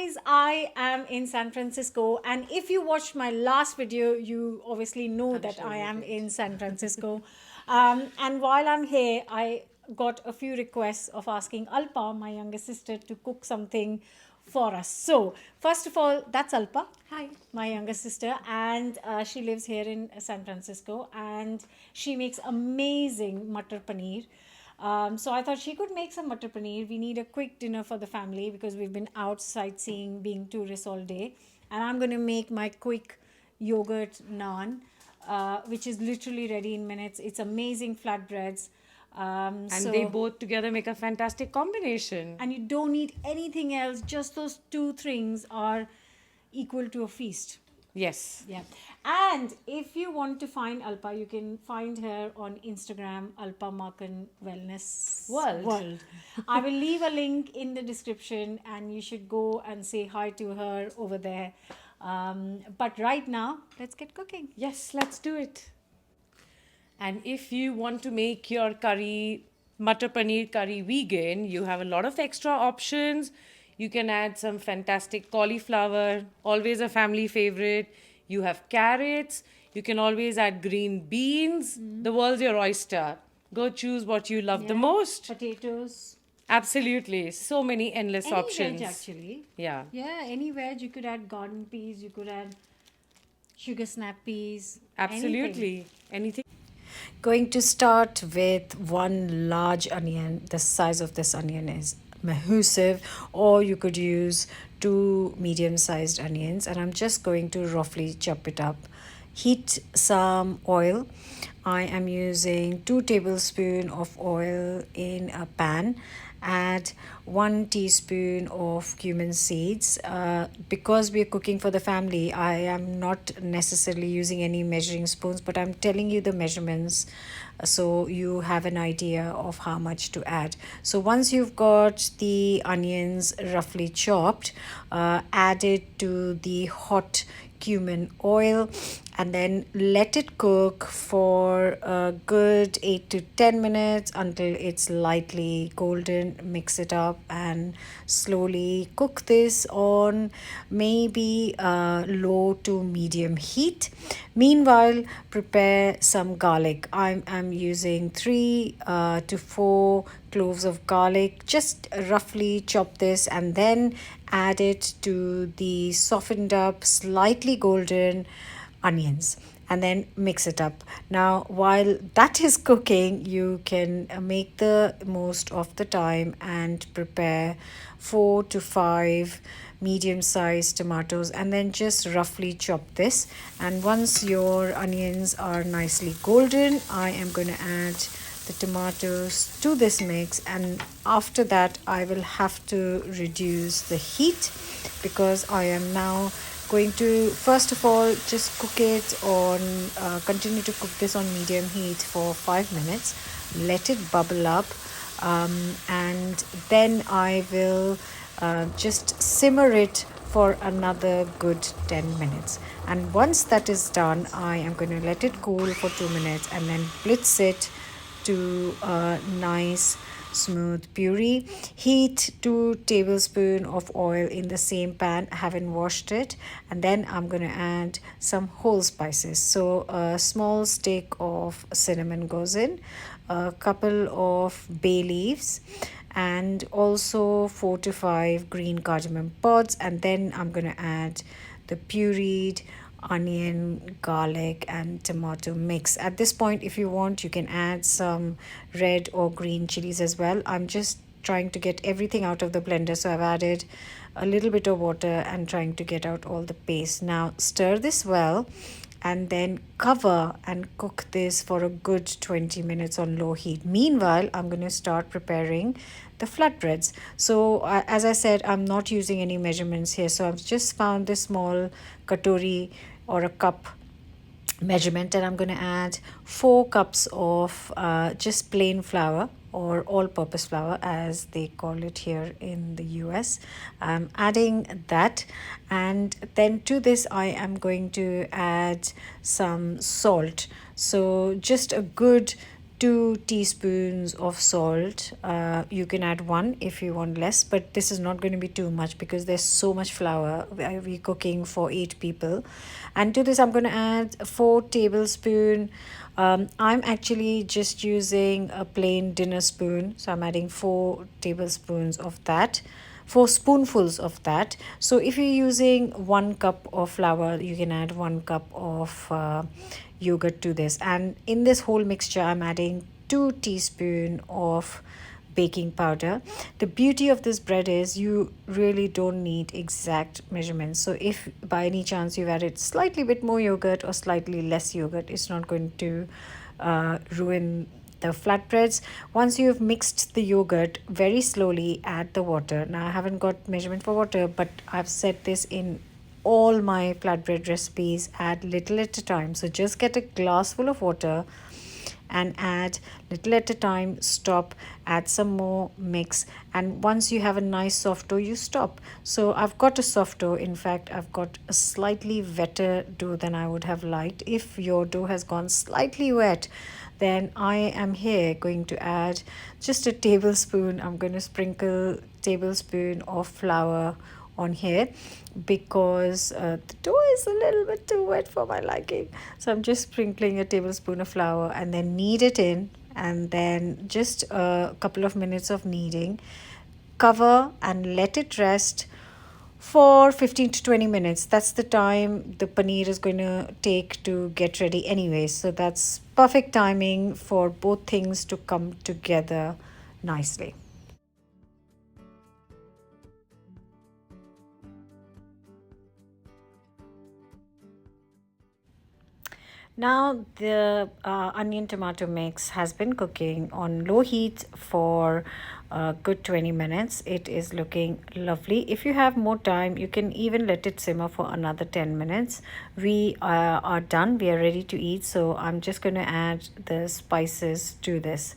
guys, I am in San Francisco, and if you watched my last video, you obviously know that I am in San Francisco. And while I'm here, I got a few requests of asking Alpa, my younger sister, to cook something for us. So, first of all, that's Alpa. Hi, my younger sister, and she lives here in San Francisco, and she makes amazing matar paneer. So I thought she could make some matar paneer. We need a quick dinner for the family because we've been out sightseeing, being tourists all day. And I'm going to make my quick yogurt naan, which is literally ready in minutes. It's amazing flatbreads. And they both together make a fantastic combination. And you don't need anything else. Just those two things are equal to a feast. Yes. Yeah. And if you want to find Alpa, you can find her on Instagram, Alpa Makan Wellness World. I will leave a link in the description and you should go and say hi to her over there. But right now, let's get cooking. Yes, let's do it. And if you want to make your curry, Matar Paneer curry vegan, you have a lot of extra options. You can add some fantastic cauliflower, always a family favorite. You have carrots. You can always add green beans. The world's your oyster. Go choose what you love the most. Potatoes. Absolutely. So many endless Any options. veg actually. Yeah. Yeah, any veg. You could add garden peas. You could add sugar snap peas. Absolutely. Anything. Going to start with one large onion. The size of this onion is massive, or you could use two medium-sized onions, and I'm just going to roughly chop it up. Heat some oil. I am using 2 tablespoons of oil in a pan. Add 1 teaspoon of cumin seeds. Because we are cooking for the family, I am not necessarily using any measuring spoons, but I'm telling you the measurements so you have an idea of how much to add. So once you've got the onions roughly chopped, add it to the hot cumin oil and then let it cook for a good 8 to 10 minutes until it's lightly golden. Mix it up and slowly cook this on maybe low to medium heat. Meanwhile, prepare some garlic. I'm using 3 to 4 cloves of garlic. Just roughly chop this and then add it to the softened up, slightly golden onions and then mix it up. Now, while that is cooking, you can make the most of the time and prepare 4 to 5 medium sized tomatoes and then just roughly chop this. And once your onions are nicely golden, I am going to add the tomatoes to this mix, and after that I will have to reduce the heat because I am now going to first of all just cook it on continue to cook this on medium heat for 5 minutes, let it bubble up, and then I will just simmer it for another good 10 minutes. And once that is done, I am going to let it cool for 2 minutes and then blitz it to a nice smooth puree. Heat 2 tablespoons of oil in the same pan. I haven't washed it. And then I'm going to add some whole spices. So a small stick of cinnamon goes in, a couple of bay leaves, and also 4 to 5 green cardamom pods. And then I'm going to add the pureed onion, garlic, and tomato mix. At this point, if you want, you can add some red or green chilies as well. I'm just trying to get everything out of the blender, so I've added a little bit of water and trying to get out all the paste. Now stir this well and then cover and cook this for a good 20 minutes on low heat. Meanwhile, I'm going to start preparing the flatbreads. So as I said, I'm not using any measurements here, so I've just found this small katori or a cup measurement, and I'm going to add 4 cups of just plain flour or all-purpose flour as they call it here in the US. I'm adding that, and then to this I am going to add some salt. So just a good 2 teaspoons of salt. You can add one if you want less, but this is not going to be too much because there's so much flour. We're cooking for 8 people. And to this, I'm going to add 4 tablespoons. I'm actually just using a plain dinner spoon, so I'm adding 4 tablespoons of that. 4 spoonfuls of that. So if you're using 1 cup of flour, you can add 1 cup of yogurt to this. And in this whole mixture, I'm adding 2 teaspoons of baking powder. The beauty of this bread is you really don't need exact measurements. So if by any chance you've added slightly bit more yogurt or slightly less yogurt, it's not going to ruin the flatbreads. Once you've mixed the yogurt, very slowly add the water. Now I haven't got measurement for water, but I've said this in all my flatbread recipes, add little at a time. So just get a glass full of water and add little at a time, stop, add some more, mix, and once you have a nice soft dough, you stop. So I've got a soft dough. In fact, I've got a slightly wetter dough than I would have liked. If your dough has gone slightly wet, then I am here going to add just a tablespoon. I'm going to sprinkle tablespoon of flour on here because the dough is a little bit too wet for my liking. So I'm just sprinkling a tablespoon of flour and then knead it in, and then just a couple of minutes of kneading. Cover and let it rest for 15 to 20 minutes. That's the time the paneer is going to take to get ready anyway. So that's perfect timing for both things to come together nicely. Now the onion tomato mix has been cooking on low heat for a good 20 minutes. It is looking lovely. If you have more time, you can even let it simmer for another 10 minutes. We are done. We are ready to eat. So I'm just going to add the spices to this.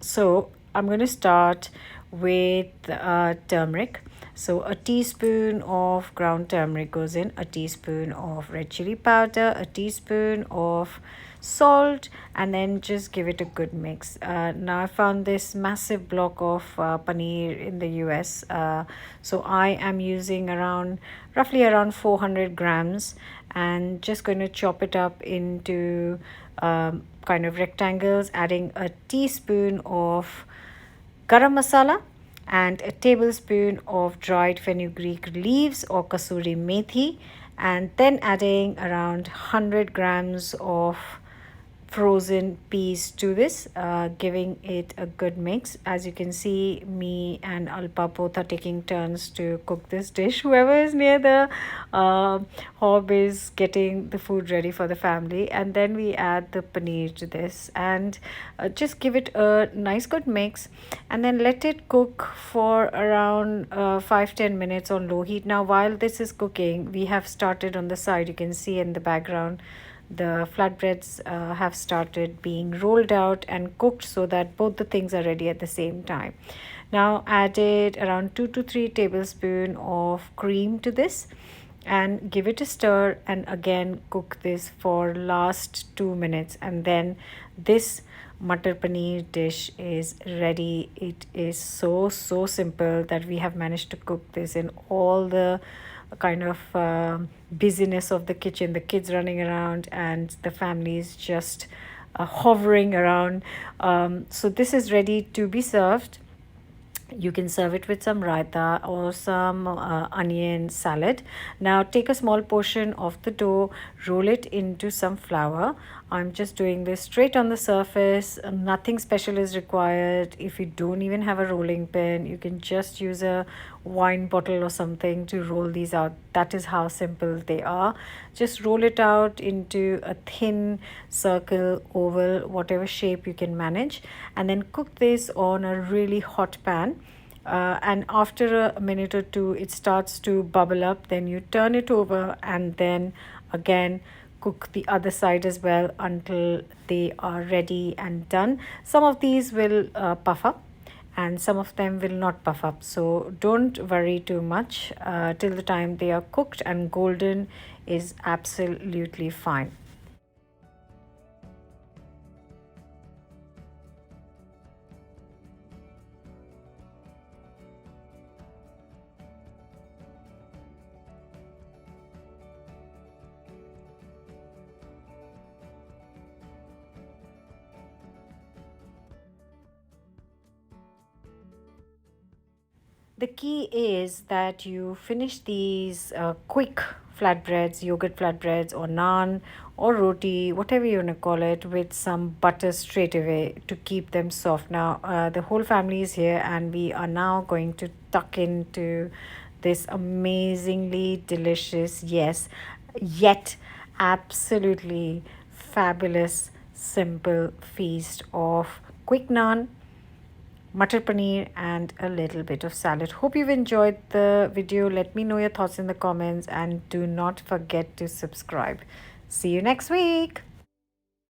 So I'm going to start with turmeric. So a teaspoon of ground turmeric goes in, a teaspoon of red chili powder, a teaspoon of salt, and then just give it a good mix. Now I found this massive block of paneer in the US. So I am using roughly around 400 grams, and just going to chop it up into kind of rectangles, adding a teaspoon of garam masala and a tablespoon of dried fenugreek leaves or kasuri methi, and then adding around 100 grams of frozen peas to this, giving it a good mix. As you can see, me and Alpa both are taking turns to cook this dish. Whoever is near the hob is getting the food ready for the family, and then we add the paneer to this and just give it a nice good mix, and then let it cook for around 5-10 minutes on low heat. Now while this is cooking, we have started on the side, you can see in the background, the flatbreads have started being rolled out and cooked so that both the things are ready at the same time. Now added around 2 to 3 tablespoons of cream to this and give it a stir, and again cook this for last 2 minutes, and then this Matar paneer dish is ready. It is so simple that we have managed to cook this in all the kind of busyness of the kitchen, the kids running around and the families just hovering around. So this is ready to be served. You can serve it with some raita or some onion salad. Now take a small portion of the dough, roll it into some flour. I'm just doing this straight on the surface. Nothing special is required. If you don't even have a rolling pin, you can just use a wine bottle or something to roll these out. That is how simple they are. Just roll it out into a thin circle, oval, whatever shape you can manage, and then cook this on a really hot pan. And after a minute or two, it starts to bubble up. Then you turn it over and then again cook the other side as well until they are ready and done. Some of these will puff up and some of them will not puff up. So don't worry too much till the time they are cooked and golden is absolutely fine. The key is that you finish these quick flatbreads, yogurt flatbreads, or naan, or roti, whatever you want to call it, with some butter straight away to keep them soft. Now, the whole family is here, and we are now going to tuck into this amazingly delicious, yes, yet absolutely fabulous, simple feast of quick naan, Matar paneer, and a little bit of salad. Hope you've enjoyed the video. Let me know your thoughts in the comments, and do not forget to subscribe. See you next week.